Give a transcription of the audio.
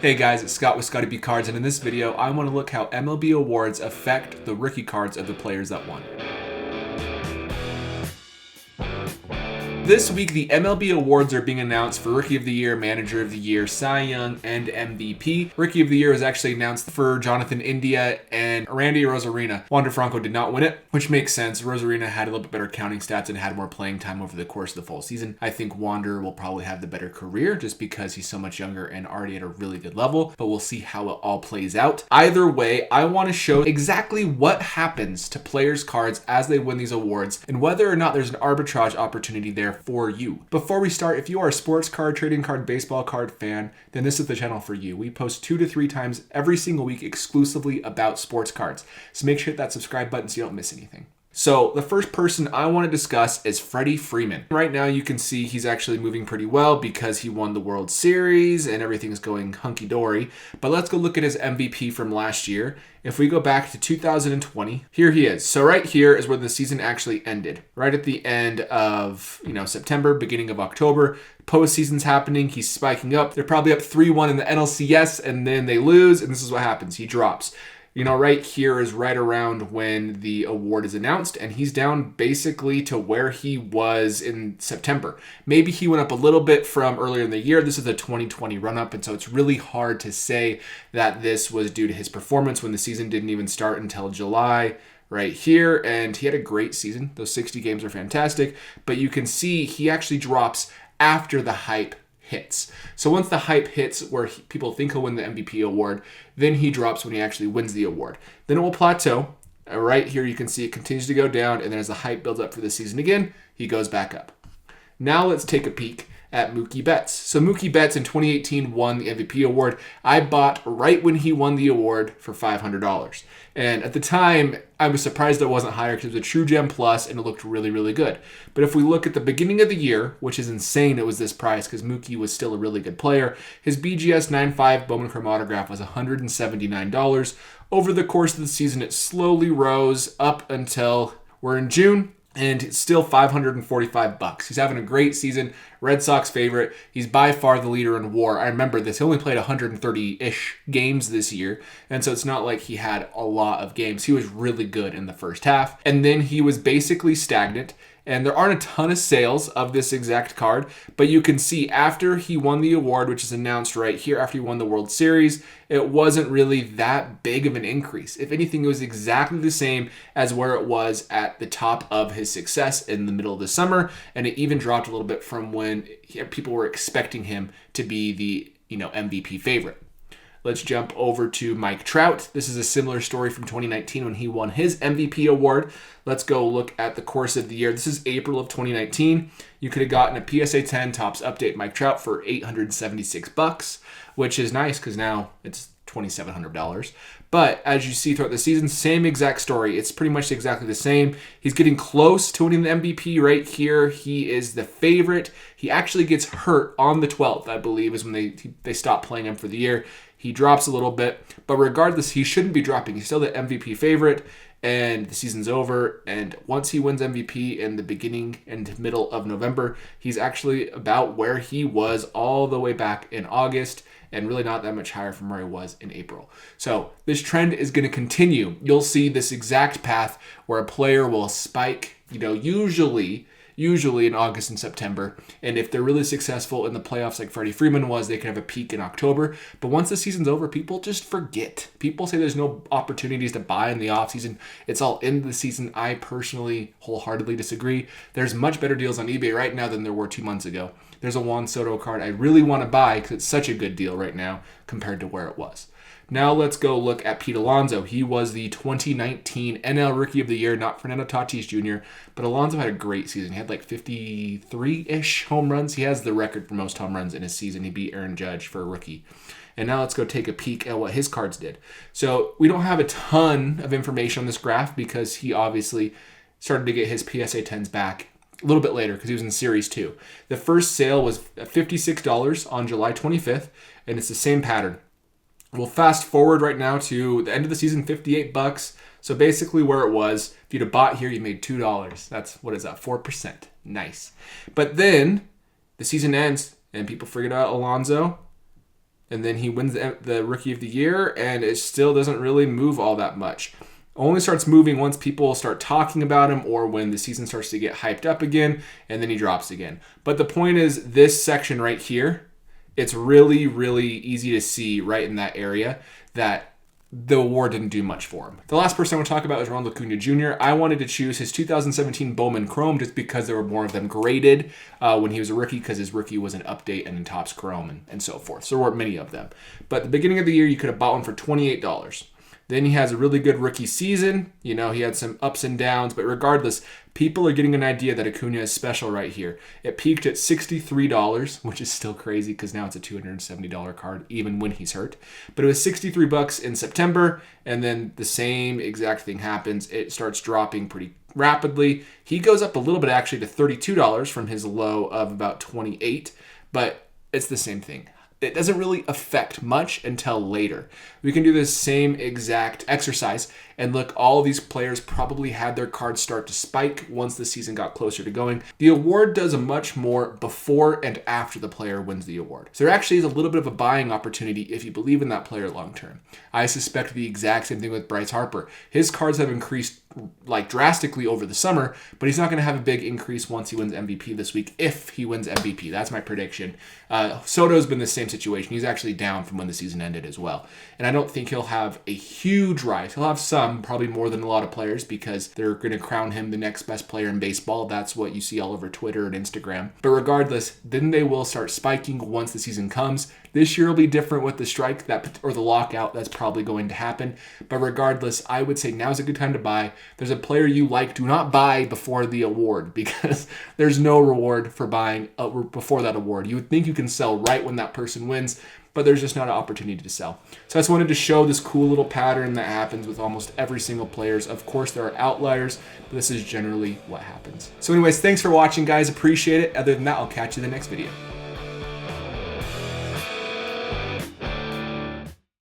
Hey guys, it's Scott with Scotty B Cards, and in this video, I want to look how MLB awards affect the rookie cards of the players that won. This week, the MLB awards are being announced for Rookie of the Year, Manager of the Year, Cy Young, and MVP. Rookie of the Year was actually announced for Jonathan India and Randy Rosarina. Wander Franco did not win it, which makes sense. Rosarina had a little bit better counting stats and had more playing time over the course of the full season. I think Wander will probably have the better career just because he's so much younger and already at a really good level, but we'll see how it all plays out. Either way, I want to show exactly what happens to players' cards as they win these awards and whether or not there's an arbitrage opportunity there for you. Before we start, if you are a sports card, trading card, baseball card fan, then this is the channel for you. We post 2 to 3 times every single week exclusively about sports cards. So make sure to hit that subscribe button so you don't miss anything. So the first person I want to discuss is Freddy Freeman. Right now you can see he's actually moving pretty well because he won the World Series and everything's going hunky-dory. But let's go look at his MVP from last year. If we go back to 2020, here he is. So right here is where the season actually ended. Right at the end of, September, beginning of October. Postseason's happening. He's spiking up. They're probably up 3-1 in the NLCS and then they lose. And this is what happens. He drops. Right here is right around when the award is announced, and he's down basically to where he was in September. Maybe he went up a little bit from earlier in the year. This is a 2020 run-up, and so it's really hard to say that this was due to his performance when the season didn't even start until July right here, and he had a great season. Those 60 games are fantastic, but you can see he actually drops after the hype hits. So once the hype hits where people think he'll win the MVP award, then he drops when he actually wins the award. Then it will plateau. Right here you can see it continues to go down, and then as the hype builds up for the season again, he goes back up. Now let's take a peek at Mookie Betts. So Mookie Betts in 2018 won the MVP award. I bought right when he won the award for $500. And at the time, I was surprised it wasn't higher because it was a True Gem Plus and it looked really, really good. But if we look at the beginning of the year, which is insane it was this price because Mookie was still a really good player, his BGS 9.5 Bowman Chrome autograph was $179. Over the course of the season, it slowly rose up until we're in June. And it's still $545. He's having a great season. Red Sox favorite. He's by far the leader in WAR. I remember this. He only played 130-ish games this year. And so it's not like he had a lot of games. He was really good in the first half. And then he was basically stagnant. And there aren't a ton of sales of this exact card, but you can see after he won the award, which is announced right here, after he won the World Series, it wasn't really that big of an increase. If anything, it was exactly the same as where it was at the top of his success in the middle of the summer, and it even dropped a little bit from when people were expecting him to be the MVP favorite. Let's jump over to Mike Trout. This is a similar story from 2019 when he won his MVP award. Let's go look at the course of the year. This is April of 2019. You could have gotten a PSA 10 Topps Update Mike Trout for $876, which is nice because now it's $2,700. But as you see throughout the season, same exact story. It's pretty much exactly the same. He's getting close to winning the MVP right here. He is the favorite. He actually gets hurt on the 12th, I believe, is when they stop playing him for the year. He drops a little bit, but regardless, he shouldn't be dropping. He's still the MVP favorite, and the season's over. And once he wins MVP in the beginning and middle of November, he's actually about where he was all the way back in August, and really not that much higher from where he was in April. So this trend is going to continue. You'll see this exact path where a player will spike, usually in August and September. And if they're really successful in the playoffs like Freddy Freeman was, they can have a peak in October. But once the season's over, people just forget. People say there's no opportunities to buy in the offseason. It's all into the season. I personally wholeheartedly disagree. There's much better deals on eBay right now than there were 2 months ago. There's a Juan Soto card I really want to buy because it's such a good deal right now compared to where it was. Now let's go look at Pete Alonso. He was the 2019 NL Rookie of the Year, not Fernando Tatis Jr., but Alonso had a great season. He had like 53-ish home runs. He has the record for most home runs in his season. He beat Aaron Judge for a rookie. And now let's go take a peek at what his cards did. So we don't have a ton of information on this graph because he obviously started to get his PSA 10s back a little bit later because he was in Series 2. The first sale was $56 on July 25th, and it's the same pattern. We'll fast forward right now to the end of the season, $58. So basically where it was, if you'd have bought here, you made $2. That's, what is that, 4%. Nice. But then the season ends and people forget about Alonso and then he wins the Rookie of the Year, and it still doesn't really move all that much. Only starts moving once people start talking about him or when the season starts to get hyped up again, and then he drops again. But the point is, this section right here, it's really, really easy to see right in that area that the award didn't do much for him. The last person I want to talk about is Laguna Junior. I wanted to choose his 2017 Bowman Chrome just because there were more of them graded when he was a rookie, because his rookie was an update and in Topps Chrome and so forth. So there weren't many of them. But at the beginning of the year, you could have bought one for $28. Then he has a really good rookie season. You know, he had some ups and downs, but regardless, people are getting an idea that Acuna is special right here. It peaked at $63, which is still crazy because now it's a $270 card, even when he's hurt. But it was $63 in September, and then the same exact thing happens. It starts dropping pretty rapidly. He goes up a little bit actually to $32 from his low of about $28, but it's the same thing. It doesn't really affect much until later. We can do this same exact exercise and look, all these players probably had their cards start to spike once the season got closer to going. The award does a much more before and after the player wins the award. So there actually is a little bit of a buying opportunity if you believe in that player long term. I suspect the exact same thing with Bryce Harper. His cards have increased like drastically over the summer, but he's not going to have a big increase once he wins MVP this week, if he wins MVP. That's my prediction. Soto's been the same situation. He's actually down from when the season ended as well. And I don't think he'll have a huge rise. He'll have some, probably more than a lot of players, because they're going to crown him the next best player in baseball. That's what you see all over Twitter and Instagram. But regardless, then they will start spiking once the season comes. This year will be different with the strike or the lockout. That's probably going to happen. But regardless, I would say now's a good time to buy. If there's a player you like, do not buy before the award, because there's no reward for buying before that award. You would think you can sell right when that person wins, but there's just not an opportunity to sell. So I just wanted to show this cool little pattern that happens with almost every single players. Of course, there are outliers, but this is generally what happens. So anyways, thanks for watching, guys. Appreciate it. Other than that, I'll catch you in the next video.